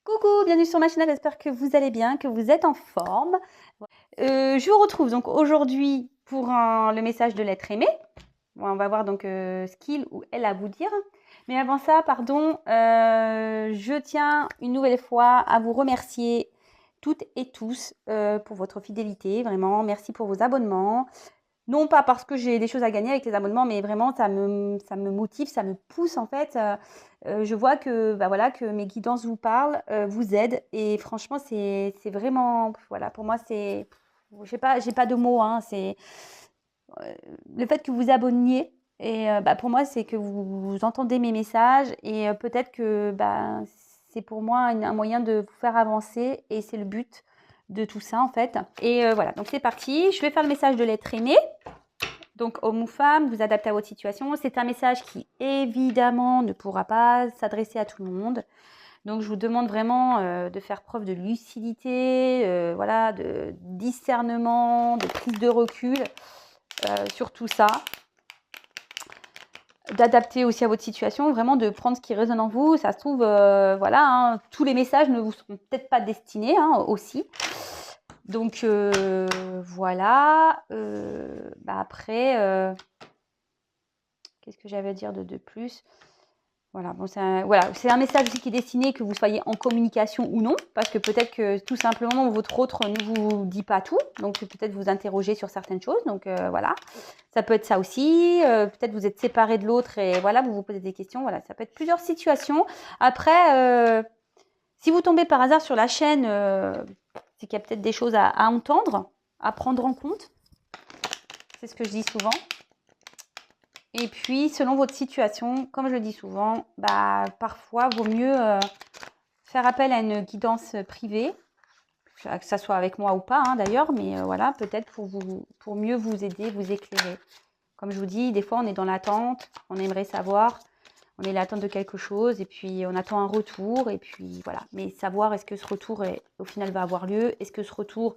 Coucou, bienvenue sur ma chaîne, j'espère que vous allez bien, que vous êtes en forme. Je vous retrouve donc aujourd'hui pour le message de l'être aimé. On va voir donc ce qu'il ou elle a à vous dire. Mais avant ça, pardon, je tiens une nouvelle fois à vous remercier toutes et tous pour votre fidélité. Vraiment, merci pour vos abonnements. Non pas parce que j'ai des choses à gagner avec les abonnements, mais vraiment ça me motive, ça me pousse en fait. Je vois que, bah, voilà, que mes guidances vous parlent, vous aident et franchement c'est vraiment voilà, pour moi c'est j'ai pas de mots, hein, c'est, le fait que vous vous abonniez et bah, pour moi c'est que vous entendez mes messages et peut-être que, bah, c'est pour moi un moyen de vous faire avancer et c'est le but de tout ça en fait et voilà, donc c'est parti. Je vais faire le message de l'être aimé. Donc, homme ou femme, vous adaptez à votre situation. C'est un message qui, évidemment, ne pourra pas s'adresser à tout le monde. Donc, je vous demande vraiment de faire preuve de lucidité, voilà, de discernement, de prise de recul sur tout ça. D'adapter aussi à votre situation, vraiment de prendre ce qui résonne en vous. Ça se trouve, voilà, hein, tous les messages ne vous seront peut-être pas destinés hein, aussi. Donc, voilà. Bah après... qu'est-ce que j'avais à dire de plus? Voilà, bon, c'est un message aussi qui est destiné que vous soyez en communication ou non, parce que peut-être que tout simplement votre autre ne vous dit pas tout, donc peut-être vous interroger sur certaines choses, donc voilà, ça peut être ça aussi, peut-être vous êtes séparé de l'autre et voilà, vous vous posez des questions, voilà, ça peut être plusieurs situations. Après, si vous tombez par hasard sur la chaîne, c'est qu'il y a peut-être des choses à entendre, à prendre en compte, c'est ce que je dis souvent. Et puis, selon votre situation, comme je le dis souvent, bah, parfois, vaut mieux faire appel à une guidance privée, que ça soit avec moi ou pas hein, d'ailleurs, mais voilà, peut-être pour mieux vous aider, vous éclairer. Comme je vous dis, des fois, on est dans l'attente, on aimerait savoir, on est dans l'attente de quelque chose, et puis on attend un retour, et puis voilà. Mais savoir, est-ce que ce retour, au final, va avoir lieu? Est-ce que ce retour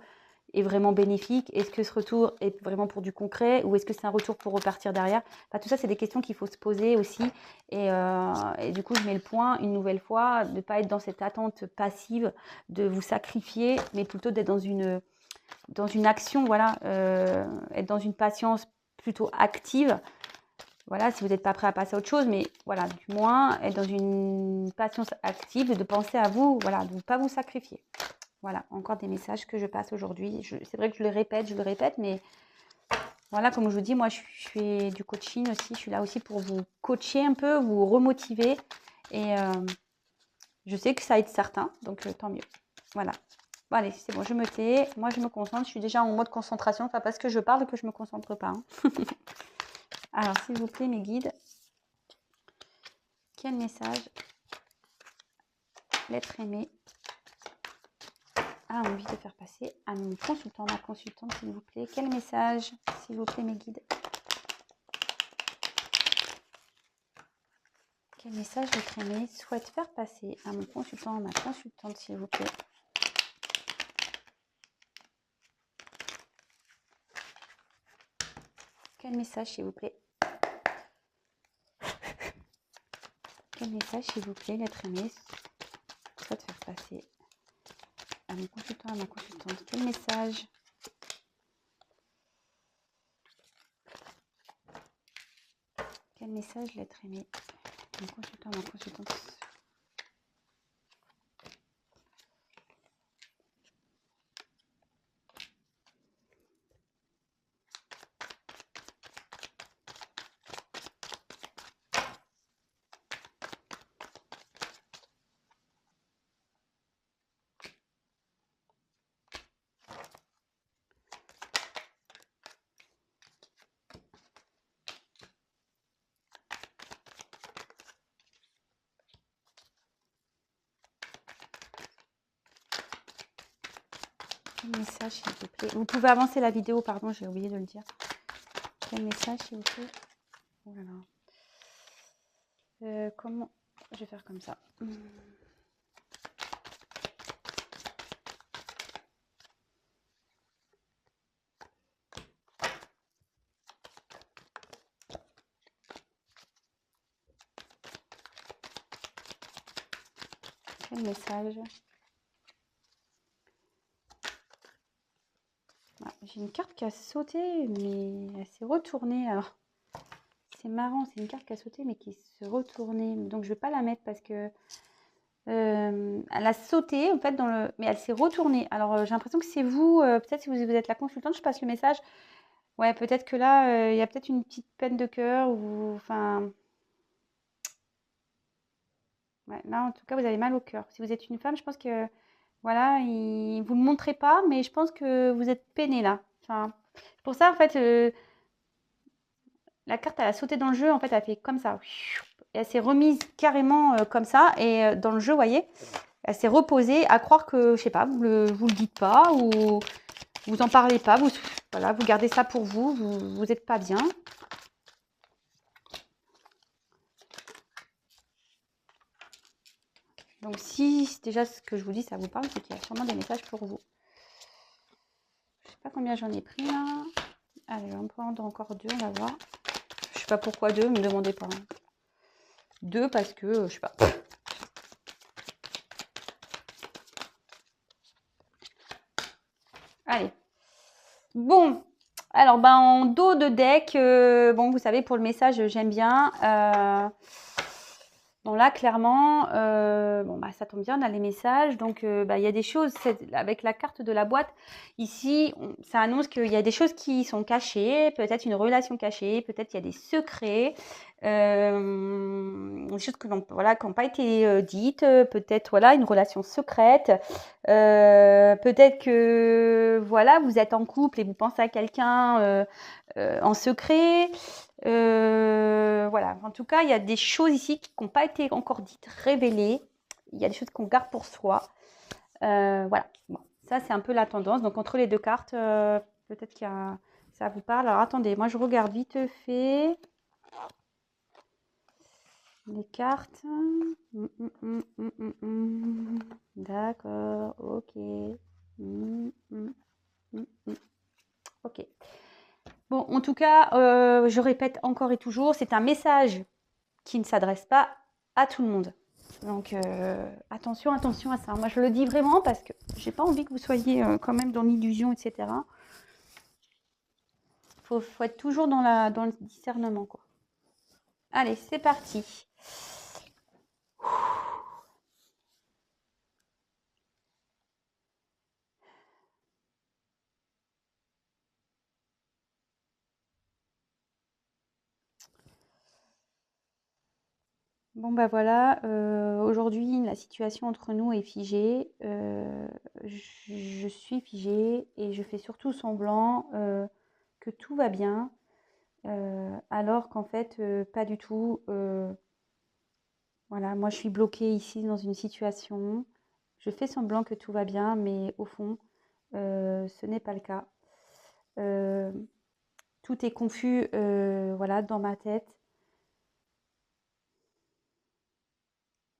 est vraiment bénéfique? Est-ce que ce retour est vraiment pour du concret ou est-ce que c'est un retour pour repartir derrière? Tout ça, c'est des questions qu'il faut se poser aussi. Et du coup, je mets le point une nouvelle fois, de ne pas être dans cette attente passive, de vous sacrifier, mais plutôt d'être dans une action, voilà, être dans une patience plutôt active. Voilà, si vous n'êtes pas prêt à passer à autre chose, mais voilà, du moins, être dans une patience active, de penser à vous, voilà, de ne pas vous sacrifier. Voilà, encore des messages que je passe aujourd'hui. C'est vrai que je le répète, mais voilà, comme je vous dis, moi, je fais du coaching aussi. Je suis là aussi pour vous coacher un peu, vous remotiver. Et je sais que ça aide certains, donc tant mieux. Voilà. Bon, allez, c'est bon, je me tais. Moi, je me concentre. Je suis déjà en mode concentration. Pas parce que je parle que je ne me concentre pas. Hein. Alors, s'il vous plaît, mes guides, quel message l'être aimé a envie de faire passer à mon consultant, ma consultante, s'il vous plaît? Quel message, s'il vous plaît, mes guides? Quel message l'être aimé souhaite faire passer à mon consultant, à ma consultante, s'il vous plaît? Quel message, s'il vous plaît? Quel message, s'il vous plaît, l'être aimé souhaite faire passer à mon consultant, à ma consultante? Quel message? Quel message, l'être aimé, mon consultant, ma consultante? Quel message, s'il vous plaît? Vous pouvez avancer la vidéo, pardon, j'ai oublié de le dire. Quel message, s'il vous plaît? Oh là là. Comment je vais faire comme ça? Quel message? Ah, j'ai une carte qui a sauté, mais elle s'est retournée. Alors, c'est marrant, c'est une carte qui a sauté, mais qui s'est retournée. Donc, je vais pas la mettre parce que elle a sauté, en fait, mais elle s'est retournée. Alors, j'ai l'impression que c'est vous, peut-être si vous êtes la consultante, je passe le message. Ouais, peut-être que là, il y a peut-être une petite peine de cœur ou enfin, ouais, là, en tout cas, vous avez mal au cœur. Si vous êtes une femme, je pense que, voilà, vous ne le montrez pas, mais je pense que vous êtes peinée là. Enfin, c'est pour ça, en fait, la carte, elle a sauté dans le jeu, en fait, elle a fait comme ça. Et elle s'est remise carrément comme ça. Et dans le jeu, vous voyez, elle s'est reposée à croire que, je sais pas, vous le dites pas ou vous en parlez pas. Voilà, vous gardez ça pour vous. Vous n'êtes pas bien. Donc, si déjà ce que je vous dis, ça vous parle, c'est qu'il y a sûrement des messages pour vous. Je sais pas combien j'en ai pris là. Allez, on peut en prendre encore deux, on va voir. Je sais pas pourquoi deux, ne me demandez pas. Deux parce que, je sais pas. Allez. Bon. Alors, ben, en dos de deck, bon, vous savez, pour le message, j'aime bien. Bon, là, clairement, bon, bah, ça tombe bien, on a les messages. Donc, bah, il y a des choses, avec la carte de la boîte, ici, ça annonce qu'il y a des choses qui sont cachées, peut-être une relation cachée, peut-être il y a des secrets, des choses qui n'ont pas été dites, peut-être, voilà, une relation secrète. Peut-être que, voilà, vous êtes en couple et vous pensez à quelqu'un en secret. Voilà, en tout cas, il y a des choses ici qui n'ont pas été encore dites, révélées. Il y a des choses qu'on garde pour soi. Voilà, bon, ça c'est un peu la tendance. Donc entre les deux cartes, peut-être qu'il y a... ça vous parle. Alors attendez, moi je regarde vite fait les cartes. D'accord, ok. Ok. Bon, en tout cas, je répète encore et toujours, c'est un message qui ne s'adresse pas à tout le monde. Donc, attention, attention à ça. Moi, je le dis vraiment parce que j'ai pas envie que vous soyez quand même dans l'illusion, etc. Faut être toujours dans le discernement, quoi. Allez, c'est parti. Bon, bah voilà, aujourd'hui, la situation entre nous est figée. Je suis figée et je fais surtout semblant que tout va bien, alors qu'en fait, pas du tout. Voilà, moi je suis bloquée ici dans une situation. Je fais semblant que tout va bien, mais au fond, ce n'est pas le cas. Euh, Tout est confus, voilà, dans ma tête.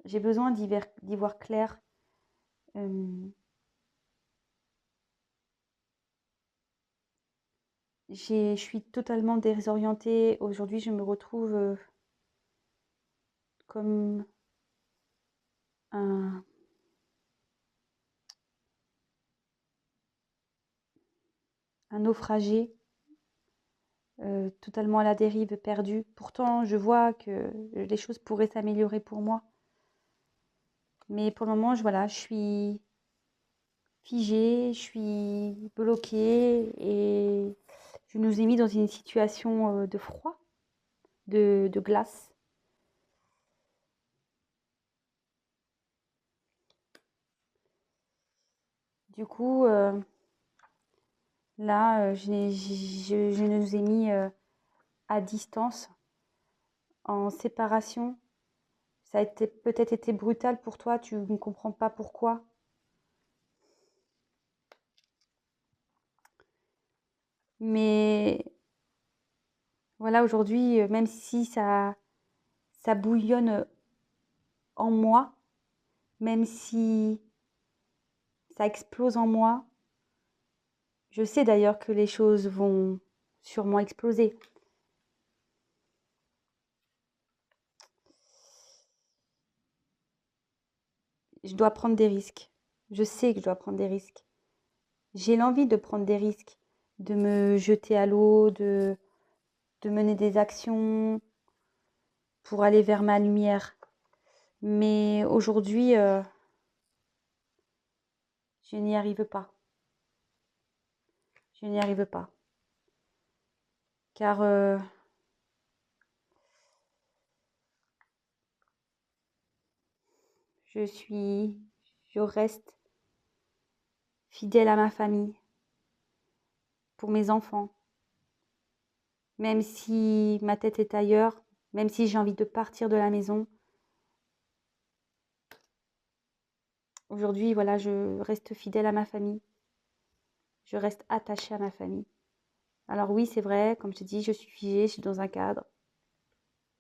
J'ai besoin d'y voir clair. Euh, je suis totalement désorientée. Aujourd'hui, je me retrouve comme un, un naufragé, totalement à la dérive, perdu. Pourtant, je vois que les choses pourraient s'améliorer pour moi. Mais pour le moment, voilà, je suis figée, je suis bloquée et je nous ai mis dans une situation de froid, de glace. Du coup, là, je nous ai mis à distance, en séparation. Ça a peut-être été brutal pour toi, tu ne comprends pas pourquoi. Mais voilà, aujourd'hui, même si ça bouillonne en moi, même si ça explose en moi, je sais d'ailleurs que les choses vont sûrement exploser. Je dois prendre des risques. Je sais que je dois prendre des risques. J'ai l'envie de prendre des risques, de me jeter à l'eau, de mener des actions pour aller vers ma lumière. Mais aujourd'hui, je n'y arrive pas. Je n'y arrive pas. Car je reste fidèle à ma famille, pour mes enfants. Même si ma tête est ailleurs, même si j'ai envie de partir de la maison. Aujourd'hui, voilà, je reste fidèle à ma famille. Je reste attachée à ma famille. Alors oui, c'est vrai, comme je t'ai dit, je suis figée, je suis dans un cadre.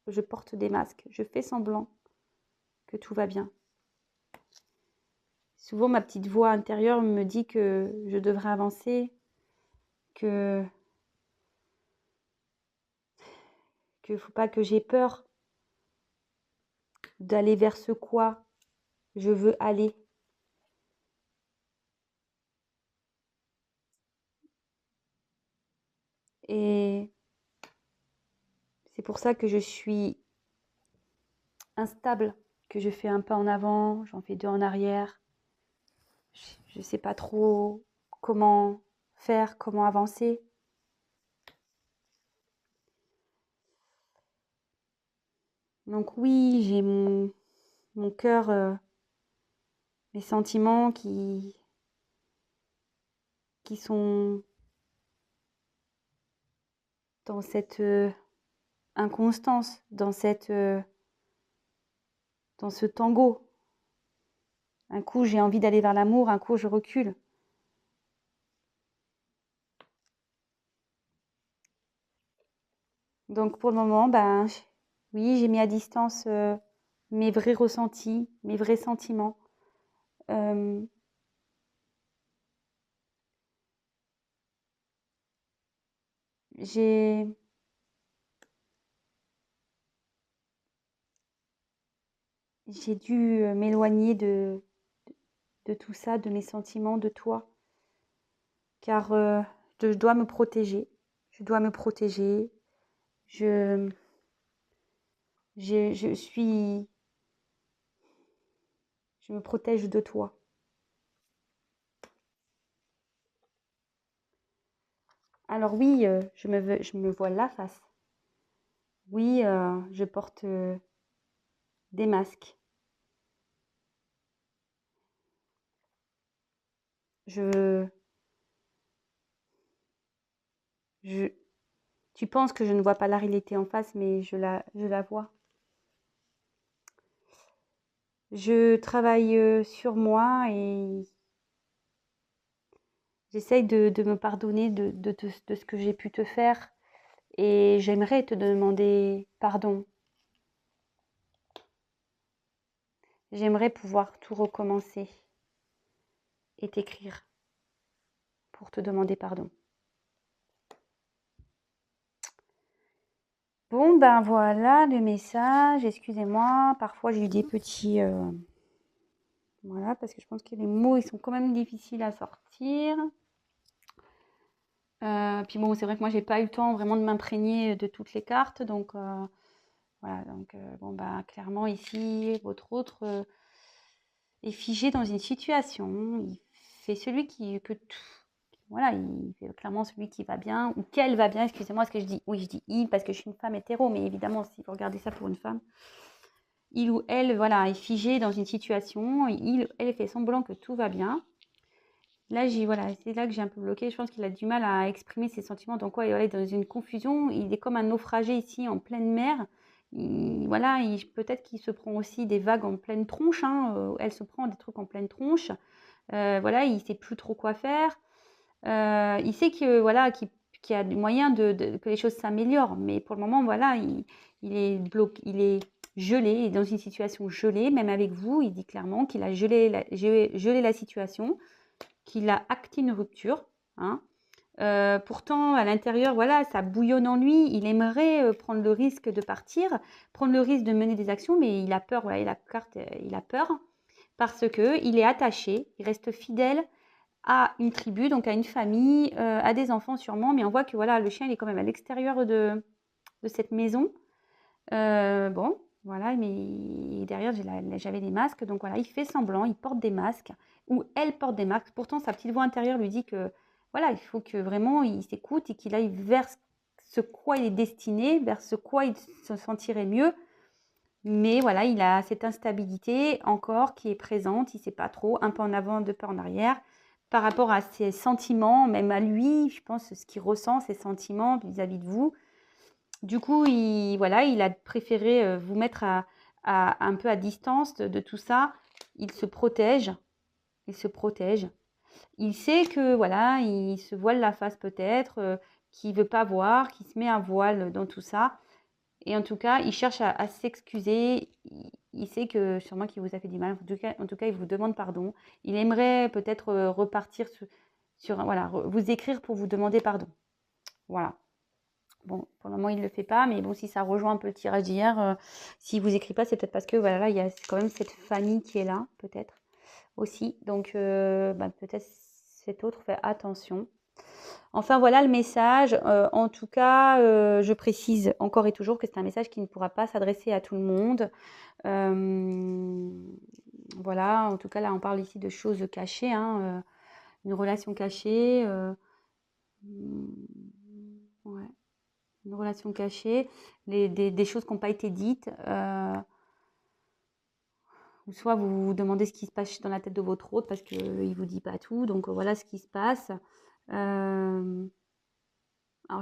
Je porte des masques, je fais semblant que tout va bien. Souvent, ma petite voix intérieure me dit que je devrais avancer, que qu'il ne faut pas que j'aie peur d'aller vers ce quoi je veux aller. Et c'est pour ça que je suis instable, que je fais un pas en avant, j'en fais deux en arrière. Je ne sais pas trop comment faire, comment avancer. Donc oui, j'ai mon cœur, mes sentiments qui sont dans cette inconstance, dans ce tango. Un coup, j'ai envie d'aller vers l'amour, un coup, je recule. Donc pour le moment, ben oui, j'ai mis à distance mes vrais ressentis, mes vrais sentiments. Euh, j'ai dû m'éloigner de tout ça, de mes sentiments, de toi, car je dois me protéger. Je dois me protéger. Je, je suis, je me protège de toi. Alors oui, je me vois la face. Oui, je porte des masques. Je, je, tu penses que je ne vois pas la réalité en face, mais je la vois. Je travaille sur moi et j'essaye de me pardonner de ce que j'ai pu te faire et j'aimerais te demander pardon. J'aimerais pouvoir tout recommencer et t'écrire pour te demander pardon. Bon, ben voilà le message. Excusez-moi, parfois j'ai eu des petits... voilà, parce que je pense que les mots, ils sont quand même difficiles à sortir. Puis bon, c'est vrai que moi, j'ai pas eu le temps vraiment de m'imprégner de toutes les cartes. Donc, voilà. Donc, bon, bah, clairement, ici, votre autre est figé dans une situation. Il fait celui que tout. Voilà, il fait clairement celui qui va bien ou qu'elle va bien. Excusez-moi, ce que je dis. Oui, je dis il parce que je suis une femme hétéro, mais évidemment, si vous regardez ça pour une femme, il ou elle, voilà, est figé dans une situation. Elle fait semblant que tout va bien. Là, voilà, c'est là que j'ai un peu bloqué. Je pense qu'il a du mal à exprimer ses sentiments. Donc, ouais, il est dans une confusion. Il est comme un naufragé ici en pleine mer. Voilà, peut-être qu'il se prend aussi des vagues en pleine tronche. Hein, elle se prend des trucs en pleine tronche. Voilà, il ne sait plus trop quoi faire. Il sait que voilà, qu'il y a du moyen que les choses s'améliorent. Mais pour le moment, voilà, il est bloqué, il est gelé, il est dans une situation gelée. Même avec vous, il dit clairement qu'il a gelé la situation, qu'il a acté une rupture. Hein. Pourtant, à l'intérieur, voilà, ça bouillonne en lui. Il aimerait prendre le risque de partir, prendre le risque de mener des actions, mais il a peur. Voilà, la carte, il a peur parce qu'il est attaché, il reste fidèle à une tribu, donc à une famille, à des enfants sûrement, mais on voit que voilà, le chien il est quand même à l'extérieur de cette maison. Bon, voilà, mais derrière j'avais des masques, donc voilà, il fait semblant, il porte des masques, ou elle porte des masques. Pourtant, sa petite voix intérieure lui dit que voilà, il faut que vraiment il s'écoute et qu'il aille vers ce quoi il est destiné, vers ce quoi il se sentirait mieux. Mais voilà, il a cette instabilité encore qui est présente, il ne sait pas trop, un pas en avant, deux pas en arrière, par rapport à ses sentiments, même à lui, je pense, ce qu'il ressent, ses sentiments vis-à-vis de vous. Du coup, il a préféré vous mettre un peu à distance de tout ça. Il se protège, il se protège. Il sait que voilà, il se voile la face peut-être, qu'il veut pas voir, qu'il se met un voile dans tout ça. Et en tout cas, il cherche à s'excuser. Il sait que sûrement qu'il vous a fait du mal. En tout cas, il vous demande pardon. Il aimerait peut-être repartir voilà, vous écrire pour vous demander pardon. Voilà. Bon, pour le moment, il ne le fait pas, mais bon, si ça rejoint un peu le tirage d'hier, s'il vous écrit pas, c'est peut-être parce que voilà, là, il y a quand même cette famille qui est là, peut-être aussi. Donc, peut-être cet autre fait attention. Enfin, voilà le message. En tout cas, je précise encore et toujours que c'est un message qui ne pourra pas s'adresser à tout le monde. Voilà, en tout cas, là, on parle ici de choses cachées, hein, une relation cachée. Ouais, une relation cachée, des choses qui n'ont pas été dites. Ou soit vous vous demandez ce qui se passe dans la tête de votre autre parce qu'il ne vous dit pas tout. Donc voilà ce qui se passe. Alors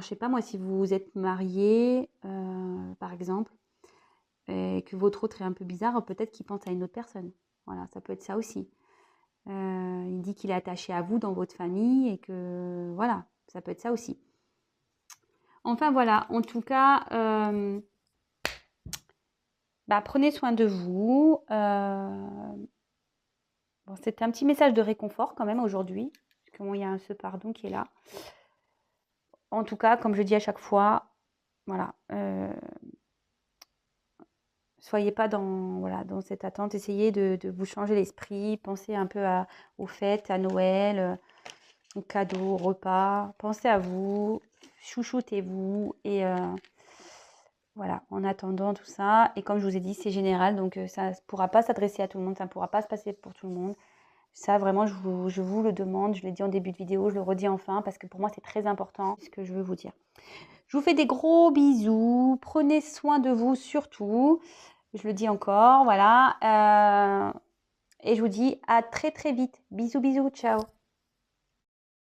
je sais pas moi, si vous êtes marié, par exemple, et que votre autre est un peu bizarre, peut-être qu'il pense à une autre personne. Voilà, ça peut être ça aussi. Il dit qu'il est attaché à vous dans votre famille et que voilà, ça peut être ça aussi. Enfin voilà, en tout cas, prenez soin de vous. Bon, c'était un petit message de réconfort quand même aujourd'hui, parce qu'il y a ce pardon qui est là. En tout cas, comme je dis à chaque fois, voilà, soyez pas dans cette attente, essayez de vous changer l'esprit, pensez un peu aux fêtes, à Noël, aux cadeaux, aux repas, pensez à vous, chouchoutez-vous et voilà, en attendant tout ça. Et comme je vous ai dit, c'est général, donc ça ne pourra pas s'adresser à tout le monde, ça ne pourra pas se passer pour tout le monde. Ça, vraiment, je vous le demande, je l'ai dit en début de vidéo, je le redis enfin, parce que pour moi, c'est très important ce que je veux vous dire. Je vous fais des gros bisous, prenez soin de vous surtout, je le dis encore, voilà. Et je vous dis à très très vite. Bisous, bisous, ciao.